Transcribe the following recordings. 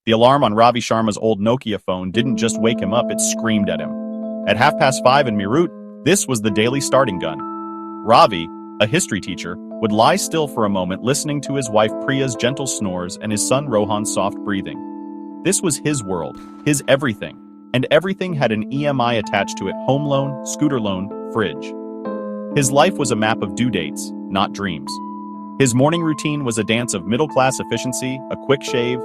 The alarm on Ravi Sharma's old Nokia phone didn't just wake him up, it screamed at him. At 5:30 in Meerut, this was the daily starting gun. Ravi, a history teacher, would lie still for a moment listening to his wife Priya's gentle snores and his son Rohan's soft breathing. This was his world, his everything, and everything had an EMI attached to it: home loan, scooter loan, fridge. His life was a map of due dates, not dreams. His morning routine was a dance of middle-class efficiency, a quick shave,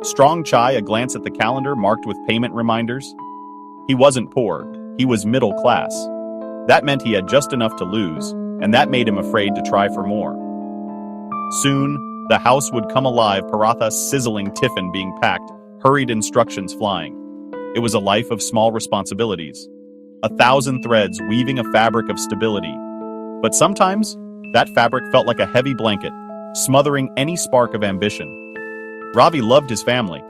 strong chai, a glance at the calendar marked with payment reminders. He wasn't poor, he was middle class. That meant he had just enough to lose, and that made him afraid to try for more. Soon, the house would come alive, paratha sizzling, tiffin being packed, hurried instructions flying. It was a life of small responsibilities, 1,000 threads weaving a fabric of stability. But sometimes, that fabric felt like a heavy blanket, smothering any spark of ambition. Ravi loved his family,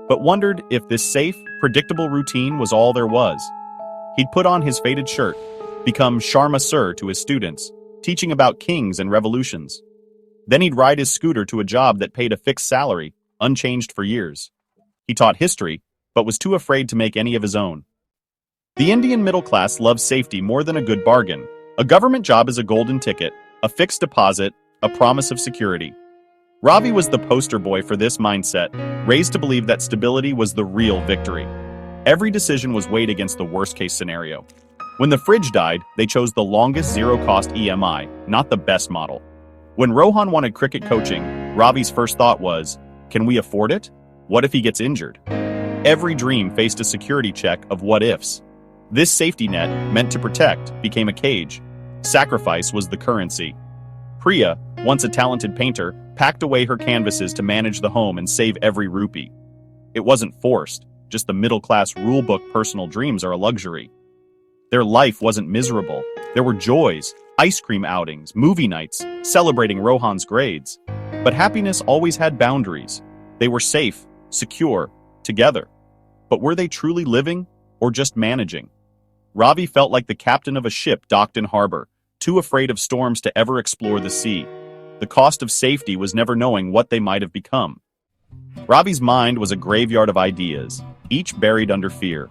but wondered if this safe, predictable routine was all there was. He'd put on his faded shirt, become Sharma Sir to his students, teaching about kings and revolutions. Then he'd ride his scooter to a job that paid a fixed salary, unchanged for years. He taught history, but was too afraid to make any of his own. The Indian middle class loves safety more than a good bargain. A government job is a golden ticket, a fixed deposit, a promise of security. Ravi was the poster boy for this mindset, raised to believe that stability was the real victory. Every decision was weighed against the worst-case scenario. When the fridge died, they chose the longest zero-cost EMI, not the best model. When Rohan wanted cricket coaching, Ravi's first thought was, can we afford it? What if he gets injured? Every dream faced a security check of what-ifs. This safety net, meant to protect, became a cage. Sacrifice was the currency. Priya, once a talented painter, packed away her canvases to manage the home and save every rupee. It wasn't forced, just the middle-class rulebook. Personal dreams are a luxury. Their life wasn't miserable. There were joys, ice cream outings, movie nights, celebrating Rohan's grades. But happiness always had boundaries. They were safe, secure, together. But were they truly living, or just managing? Ravi felt like the captain of a ship docked in harbor, too afraid of storms to ever explore the sea. The cost of safety was never knowing what they might have become. Ravi's mind was a graveyard of ideas, each buried under fear.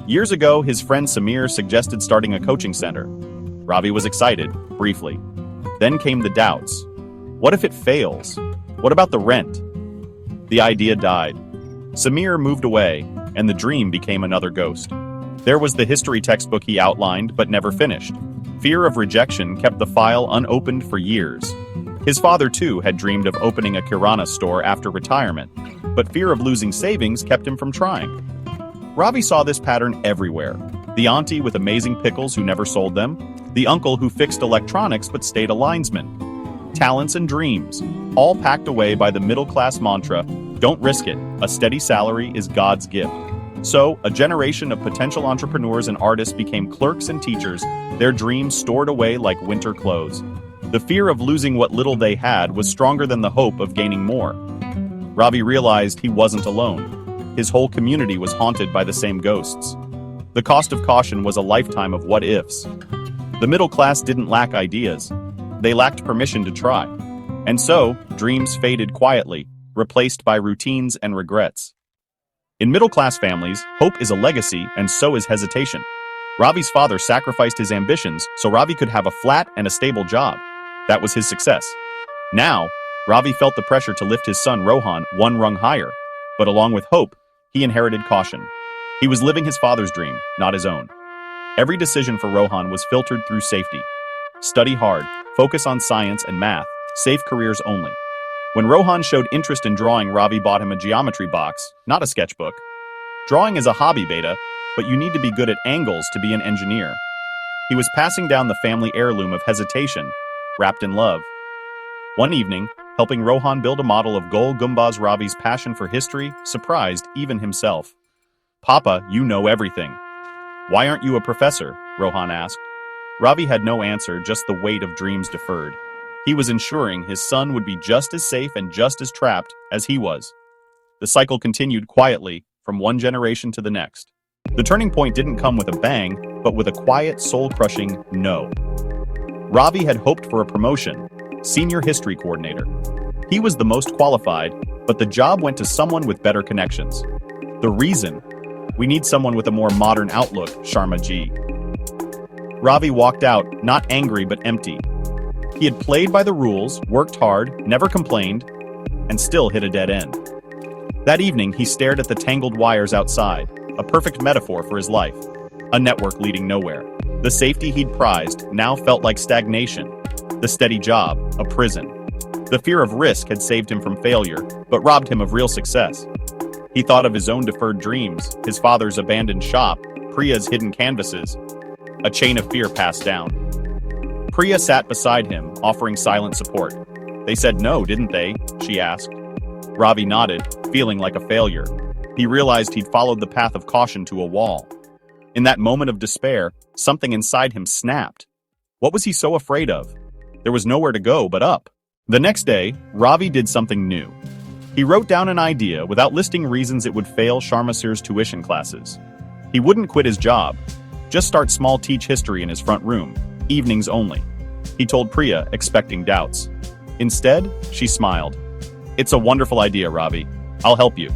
Years ago, his friend Samir suggested starting a coaching center. Ravi was excited, briefly. Then came the doubts. What if it fails? What about the rent? The idea died. Samir moved away, and the dream became another ghost. There was the history textbook he outlined but never finished. Fear of rejection kept the file unopened for years. His father, too, had dreamed of opening a kirana store after retirement, but fear of losing savings kept him from trying. Ravi saw this pattern everywhere. The auntie with amazing pickles who never sold them, the uncle who fixed electronics but stayed a linesman. Talents and dreams, all packed away by the middle-class mantra, don't risk it, a steady salary is God's gift. So, a generation of potential entrepreneurs and artists became clerks and teachers, their dreams stored away like winter clothes. The fear of losing what little they had was stronger than the hope of gaining more. Ravi realized he wasn't alone. His whole community was haunted by the same ghosts. The cost of caution was a lifetime of what-ifs. The middle class didn't lack ideas. They lacked permission to try. And so, dreams faded quietly, replaced by routines and regrets. In middle-class families, hope is a legacy, and so is hesitation. Ravi's father sacrificed his ambitions so Ravi could have a flat and a stable job. That was his success. Now, Ravi felt the pressure to lift his son Rohan one rung higher. But along with hope, he inherited caution. He was living his father's dream, not his own. Every decision for Rohan was filtered through safety. Study hard, focus on science and math, safe careers only. When Rohan showed interest in drawing, Ravi bought him a geometry box, not a sketchbook. Drawing is a hobby, beta, but you need to be good at angles to be an engineer. He was passing down the family heirloom of hesitation, wrapped in love. One evening, helping Rohan build a model of Gol Gumbaz, Ravi's passion for history surprised even himself. Papa, you know everything. Why aren't you a professor? Rohan asked. Ravi had no answer, just the weight of dreams deferred. He was ensuring his son would be just as safe and just as trapped as he was. The cycle continued quietly from one generation to the next. The turning point didn't come with a bang, but with a quiet, soul-crushing no. Ravi had hoped for a promotion, senior history coordinator. He was the most qualified, but the job went to someone with better connections. The reason? We need someone with a more modern outlook, Sharma ji. Ravi walked out, not angry but empty. He had played by the rules, worked hard, never complained, and still hit a dead end. That evening, he stared at the tangled wires outside, a perfect metaphor for his life. A network leading nowhere. The safety he'd prized now felt like stagnation. The steady job, a prison. The fear of risk had saved him from failure, but robbed him of real success. He thought of his own deferred dreams, his father's abandoned shop, Priya's hidden canvases. A chain of fear passed down. Priya sat beside him, offering silent support. They said no, didn't they? She asked. Ravi nodded, feeling like a failure. He realized he'd followed the path of caution to a wall. In that moment of despair, something inside him snapped. What was he so afraid of? There was nowhere to go but up. The next day, Ravi did something new. He wrote down an idea without listing reasons it would fail Sharma sir's tuition classes. He wouldn't quit his job, just start small teach history in his front room, evenings only. He told Priya, expecting doubts. Instead, she smiled. It's a wonderful idea, Ravi. I'll help you.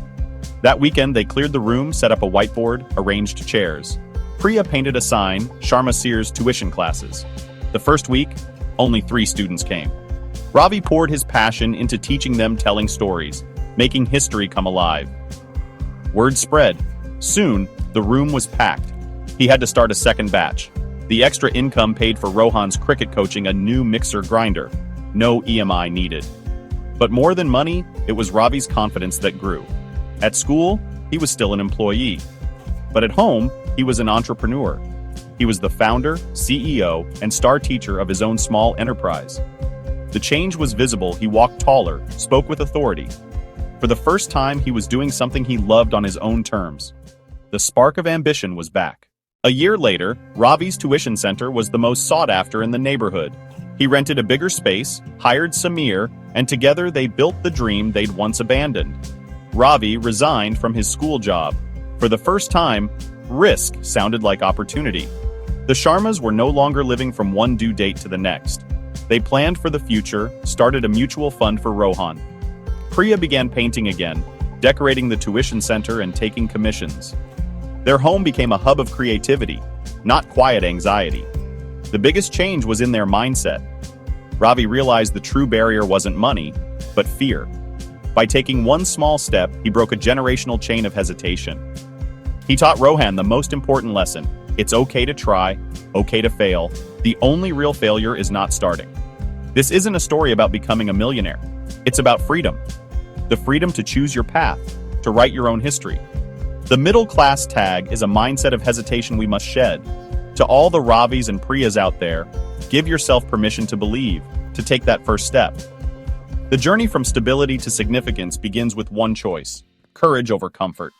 That weekend, they cleared the room, set up a whiteboard, arranged chairs. Priya painted a sign, Sharma sir's tuition classes. The first week, only 3 students came. Ravi poured his passion into teaching them telling stories, making history come alive. Word spread. Soon, the room was packed. He had to start a second batch. The extra income paid for Rohan's cricket coaching a new mixer grinder. No EMI needed. But more than money, it was Ravi's confidence that grew. At school, he was still an employee. But at home, he was an entrepreneur. He was the founder, CEO, and star teacher of his own small enterprise. The change was visible. He walked taller, spoke with authority. For the first time, he was doing something he loved on his own terms. The spark of ambition was back. A year later, Ravi's tuition center was the most sought after in the neighborhood. He rented a bigger space, hired Samir, and together they built the dream they'd once abandoned. Ravi resigned from his school job. For the first time, risk sounded like opportunity. The Sharmas were no longer living from one due date to the next. They planned for the future, started a mutual fund for Rohan. Priya began painting again, decorating the tuition center and taking commissions. Their home became a hub of creativity, not quiet anxiety. The biggest change was in their mindset. Ravi realized the true barrier wasn't money, but fear. By taking one small step, he broke a generational chain of hesitation. He taught Rohan the most important lesson. It's okay to try, okay to fail. The only real failure is not starting. This isn't a story about becoming a millionaire. It's about freedom. The freedom to choose your path, to write your own history. The middle class tag is a mindset of hesitation we must shed. To all the Ravis and Priyas out there, give yourself permission to believe, to take that first step. The journey from stability to significance begins with one choice: courage over comfort.